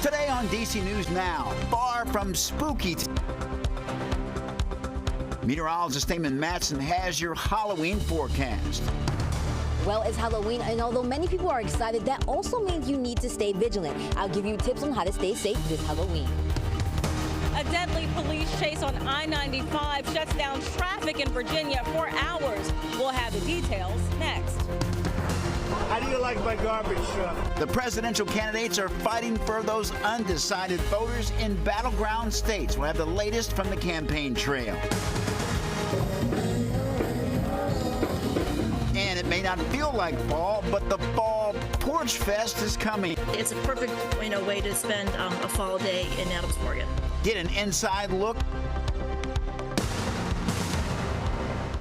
Today on DC News Now, far from spooky. Meteorologist Damon Matson has your Halloween forecast. Well, it's Halloween, and although many people are excited, that also means you need to stay vigilant. I'll give you tips on how to stay safe this Halloween. A deadly police chase on I95 shuts down traffic in Virginia for hours. We'll have the details next. How do you like my garbage truck? The presidential candidates are fighting for those undecided voters in battleground states. We'll have the latest from the campaign trail. And it may not feel like fall, but the fall Porch Fest is coming. It's a perfect, way to spend a fall day in Adams Morgan. Get an inside look.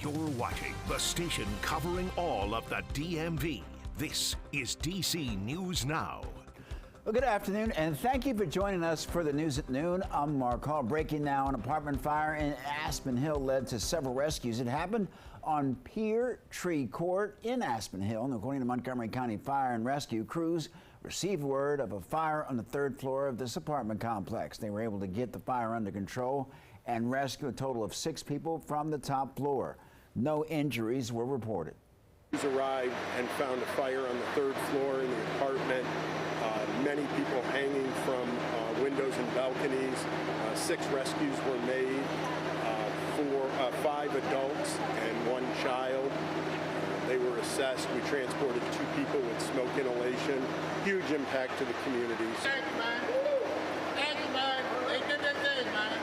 You're watching the station covering all of the DMV. This is DC News Now. Well, good afternoon, and thank you for joining us for the news at noon. I'm Mark Hall. Breaking now, an apartment fire in Aspen Hill led to several rescues. It happened on Pear Tree Court in Aspen Hill, and according to Montgomery County Fire and Rescue, crews received word of a fire on the third floor of this apartment complex. They were able to get the fire under control and rescue a total of 6 people from the top floor. No injuries were reported. Arrived and found a fire on the third floor in the apartment. Many people hanging from windows and balconies. 6 rescues were made. 5 adults and 1 child. They were assessed. We transported 2 people with smoke inhalation. Huge impact to the community. Thank you, man. Thank you, man. They did their thing, man.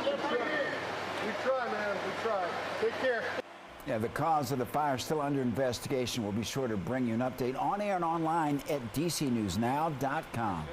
We try, man. We try. Take care. Yeah, the cause of the fire is still under investigation. We'll be sure to bring you an update on air and online at dcnewsnow.com.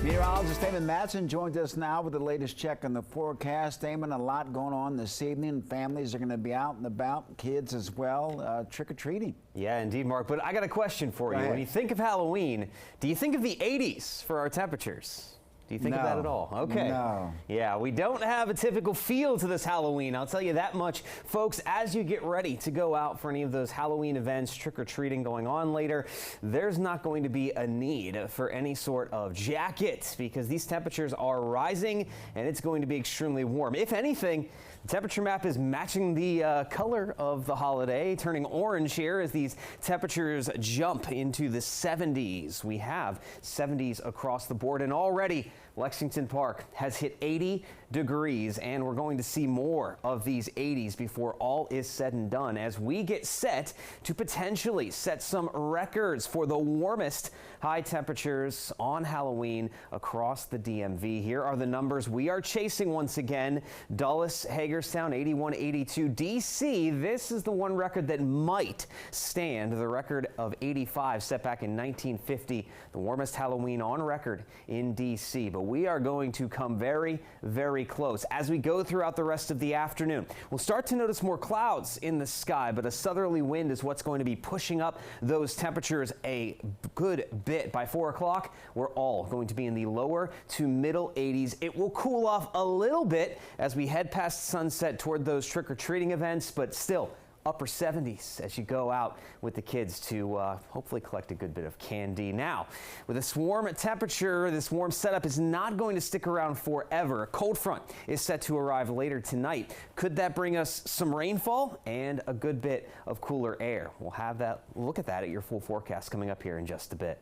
Meteorologist Damon Matson joins us now with the latest check on the forecast. Damon, a lot going on this evening. Families are going to be out and about, kids as well, trick-or-treating. Yeah, indeed, Mark. But I got a question for you. When you think of Halloween, do you think of the 80s for our temperatures? Do you think of that at all? Okay. No. Yeah, we don't have a typical feel to this Halloween. I'll tell you that much. Folks, as you get ready to go out for any of those Halloween events, trick-or-treating going on later, there's not going to be a need for any sort of jacket because these temperatures are rising and it's going to be extremely warm. If anything, the temperature map is matching the color of the holiday, turning orange here as these temperatures jump into the 70s. We have 70s across the board, and already Lexington Park has hit 80 degrees, and we're going to see more of these 80s before all is said and done as we get set to potentially set some records for the warmest high temperatures on Halloween across the DMV. Here are the numbers we are chasing once again. Dulles, Hagerstown, 81, 82. DC, this is the one record that might stand the record of 85 set back in 1950, the warmest Halloween on record in DC. But we are going to come very, very close as we go throughout the rest of the afternoon. We'll start to notice more clouds in the sky, but a southerly wind is what's going to be pushing up those temperatures a good bit. By 4 o'clock, we're all going to be in the lower to middle 80s. It will cool off a little bit as we head past sunset toward those trick-or-treating events, but still upper 70s as you go out with the kids to hopefully collect a good bit of candy. Now, with this warm temperature, this warm setup is not going to stick around forever. A cold front is set to arrive later tonight. Could that bring us some rainfall and a good bit of cooler air? We'll have that look at that at your full forecast coming up here in just a bit.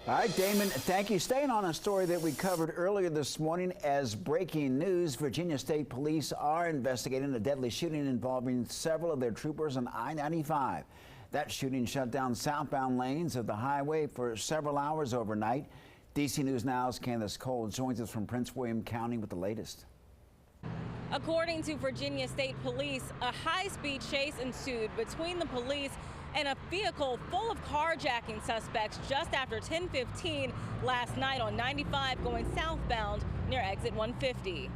All right, Damon, thank you. Staying on a story that we covered earlier this morning as breaking news, Virginia State Police are investigating a deadly shooting involving several of their troopers on I-95. That shooting shut down southbound lanes of the highway for several hours overnight. DC News Now's Candace Cole joins us from Prince William County with the latest. According to Virginia State Police, a high-speed chase ensued between the police and a vehicle full of carjacking suspects just after 10:15 last night on 95 going southbound near exit 150.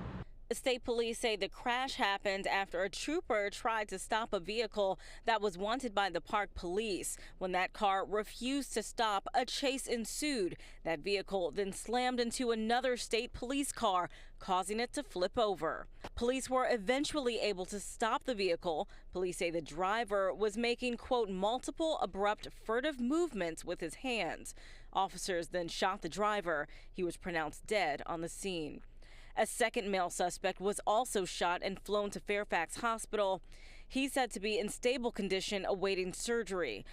State police say the crash happened after a trooper tried to stop a vehicle that was wanted by the Park police. When that car refused to stop, a chase ensued. That vehicle then slammed into another state police car, causing it to flip over. Police were eventually able to stop the vehicle. Police say the driver was making, quote, multiple abrupt furtive movements with his hands. Officers then shot the driver. He was pronounced dead on the scene. A second male suspect was also shot and flown to Fairfax Hospital. He's said to be in stable condition awaiting surgery.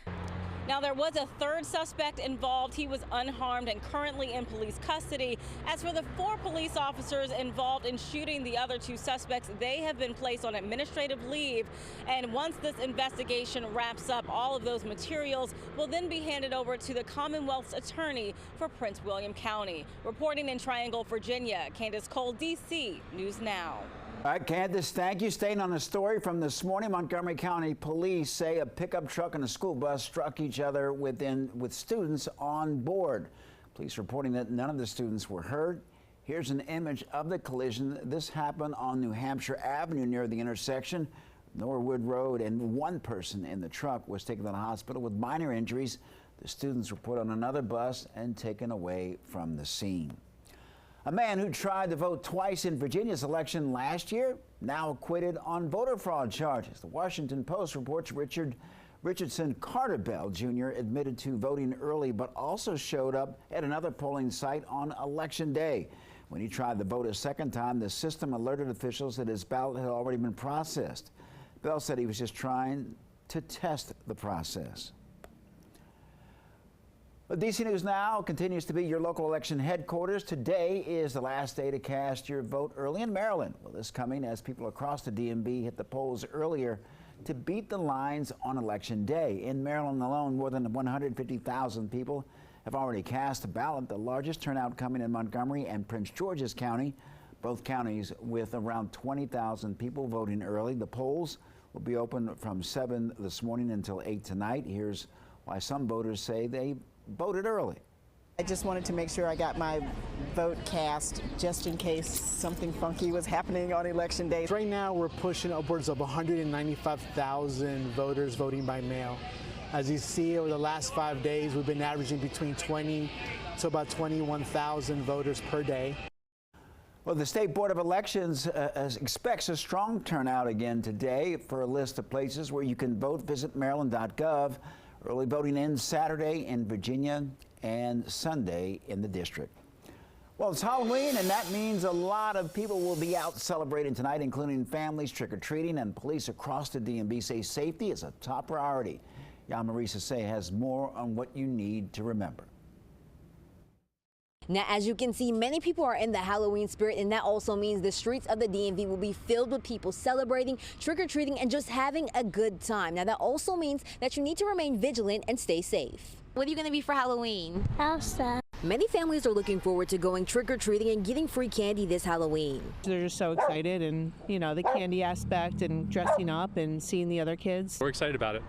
Now, there was a third suspect involved. He was unharmed and currently in police custody. As for the 4 police officers involved in shooting the other 2 suspects, they have been placed on administrative leave. And once this investigation wraps up, all of those materials will then be handed over to the Commonwealth's attorney for Prince William County. Reporting in Triangle, Virginia, Candace Cole, D.C. News Now. All right, Candace, thank you. Staying on the story from this morning, Montgomery County police say a pickup truck and a school bus struck each other with students on board. Police reporting that none of the students were hurt. Here's an image of the collision. This happened on New Hampshire Avenue near the intersection, Norwood Road, and 1 person in the truck was taken to the hospital with minor injuries. The students were put on another bus and taken away from the scene. A man who tried to vote twice in Virginia's election last year now acquitted on voter fraud charges. The Washington Post reports Richardson Carter Bell Jr. admitted to voting early but also showed up at another polling site on Election Day. When he tried to vote a second time, the system alerted officials that his ballot had already been processed. Bell said he was just trying to test the process. Well, DC News Now continues to be your local election headquarters. Today is the last day to cast your vote early in Maryland. Well, this coming as people across the DMV hit the polls earlier to beat the lines on Election Day. In Maryland alone, more than 150,000 people have already cast a ballot, the largest turnout coming in Montgomery and Prince George's County, both counties with around 20,000 people voting early. The polls will be open from 7 this morning until 8 tonight. Here's why some voters say they voted early. I just wanted to make sure I got my vote cast just in case something funky was happening on Election Day. Right now we're pushing upwards of 195,000 voters voting by mail. As you see, over the last 5 days, we've been averaging between 20 to about 21,000 voters per day. Well, the State Board of Elections expects a strong turnout again today. For a list of places where you can vote, visit maryland.gov. Early voting ends Saturday in Virginia and Sunday in the district. Well, it's Halloween, and that means a lot of people will be out celebrating tonight, including families trick-or-treating, and police across the DMV say safety is a top priority. Yamarisa Say has more on what you need to remember. Now, as you can see, many people are in the Halloween spirit, and that also means the streets of the DMV will be filled with people celebrating, trick-or-treating, and just having a good time. Now, that also means that you need to remain vigilant and stay safe. What are you going to be for Halloween? Elsa. Many families are looking forward to going trick-or-treating and getting free candy this Halloween. They're just so excited, and, you know, the candy aspect and dressing up and seeing the other kids. We're excited about it.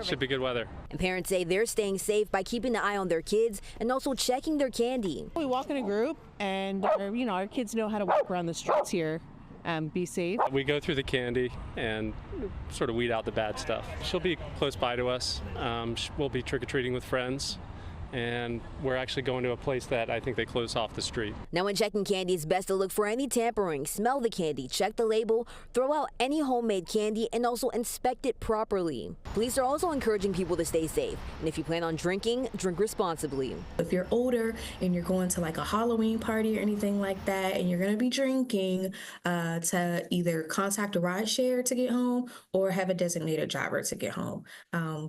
Should be good weather. And parents say they're staying safe by keeping an eye on their kids and also checking their candy. We walk in a group, and our kids know how to walk around the streets here and be safe. We go through the candy and sort of weed out the bad stuff. She'll be close by to us. We'll be trick-or-treating with friends. And we're actually going to a place that I think they close off the street. Now, when checking candy, it's best to look for any tampering, smell the candy, check the label, throw out any homemade candy, and also inspect it properly. Police are also encouraging people to stay safe. And if you plan on drinking, drink responsibly. If you're older and you're going to like a Halloween party or anything like that, and you're going to be drinking, to either contact a ride share to get home or have a designated driver to get home.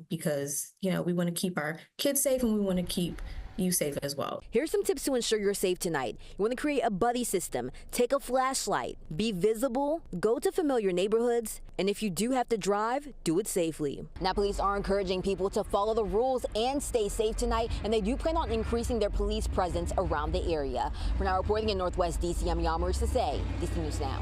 Because, you know, we want to keep our kids safe and we want to keep you safe as well. Here's some tips to ensure you're safe tonight. You want to create a buddy system, take a flashlight, be visible, go to familiar neighborhoods, and if you do have to drive, do it safely. Now, police are encouraging people to follow the rules and stay safe tonight, and they do plan on increasing their police presence around the area. We're now reporting in Northwest DC, I'm Yamarisa Say, DC News Now.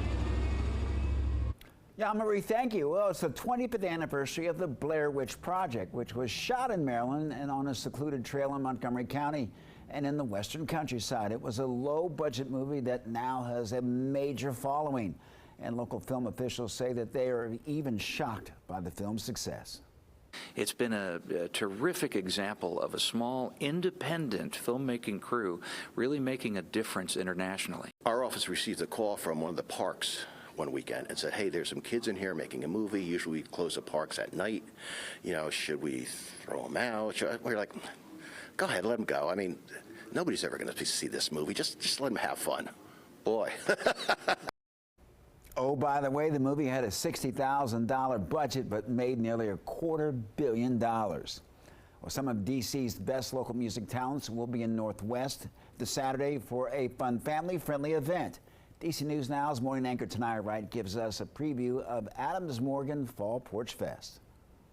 Yeah, Marie, thank you. Well, it's the 25th anniversary of the Blair Witch Project, which was shot in Maryland and on a secluded trail in Montgomery County and in the western countryside. It was a low-budget movie that now has a major following, and local film officials say that they are even shocked by the film's success. It's been a terrific example of a small, independent filmmaking crew really making a difference internationally. Our office received a call from one of the parks one weekend and said, hey, there's some kids in here making a movie. Usually we close the parks at night. You know, should we throw them out? We're like, go ahead, let them go. I mean, nobody's ever going to see this movie. Just let them have fun. Boy. Oh, by the way, the movie had a $60,000 budget but made nearly $250 million. Well, some of DC's best local music talents will be in Northwest this Saturday for a fun, family-friendly event. DC News Now's morning anchor Tanaya Wright gives us a preview of Adams Morgan Fall Porch Fest.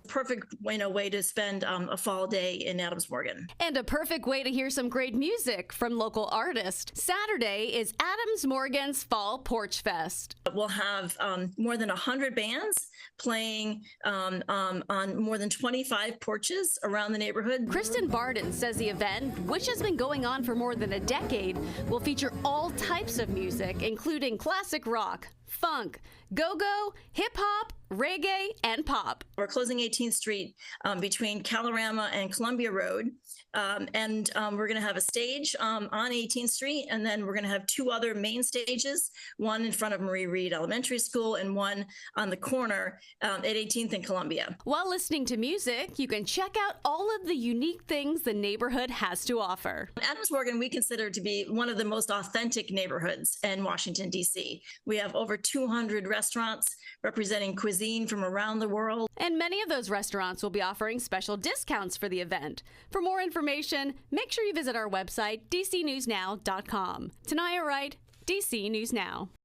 Perfect way to spend a fall day in Adams Morgan. And a perfect way to hear some great music from local artists. Saturday is Adams Morgan's Fall Porch Fest. We'll have more than 100 bands playing on more than 25 porches around the neighborhood. Kristen Barden says the event, which has been going on for more than a decade, will feature all types of music, including classic rock, funk, go-go, hip-hop, reggae, and pop. We're closing 18th Street between Calorama and Columbia Road. And we're going to have a stage on 18th Street, and then we're going to have two other main stages, one in front of Marie Reed Elementary School and one on the corner at 18th and Columbia. While listening to music, you can check out all of the unique things the neighborhood has to offer. Adams Morgan we consider to be one of the most authentic neighborhoods in Washington, D.C. We have over 200 restaurants representing cuisine from around the world. And many of those restaurants will be offering special discounts for the event. For more information, make sure you visit our website, dcnewsnow.com. Tanaya Wright, DC News Now.